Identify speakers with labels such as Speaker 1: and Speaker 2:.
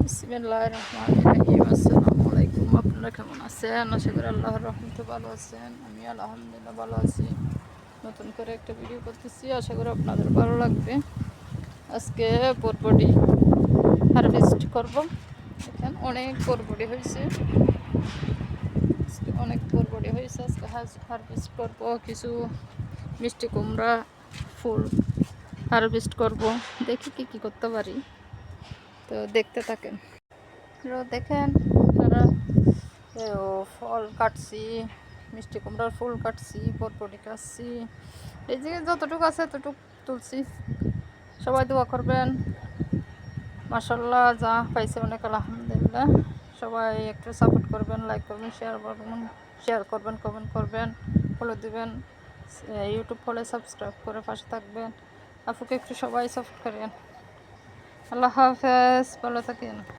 Speaker 1: বিসমিল্লাহির রহমানির রহিম। আসসালামু আলাইকুম। আপনারা কেমন আছেন? আশা করি আল্লাহর রহমতে ভালো আছেন। আমি আলহামদুলিল্লাহ ভালো আছি। নতুন করে একটা ভিডিও করতেছি, আশা করি আপনাদের ভালো লাগবে। আজকে বরবটি হারভেস্ট করব। দেখেন অনেক বরবটি হয়েছে, অনেক বরবটি হয়েছে। আজকে হারভেস্ট করব। কিছু মিষ্টি কুমড়া ফুল হারভেস্ট করব। দেখি কি করতে পারি, তো দেখতে থাকেন। দেখেন আপনারা, ফল কাটছি, মিষ্টি কুমড়ার ফুল কাটছি, বরবটি কাটছি, এই যে যতটুকু আছে ততটুকু তুলছি। সবাই দোয়া করবেন। মাশাল্লাহ, যা পাইছে অনেক আলহামদুলিল্লাহ। সবাই একটু সাপোর্ট করবেন, লাইক করবেন, শেয়ার করবেন, কমেন্ট করবেন, ফলো দিবেন। ইউটিউব ফলে সাবস্ক্রাইব করে পাশে থাকবেন। আপুকে একটু সবাই সাপোর্ট করেন। আল্লাহ হাফেজ, ভালো থাকেন।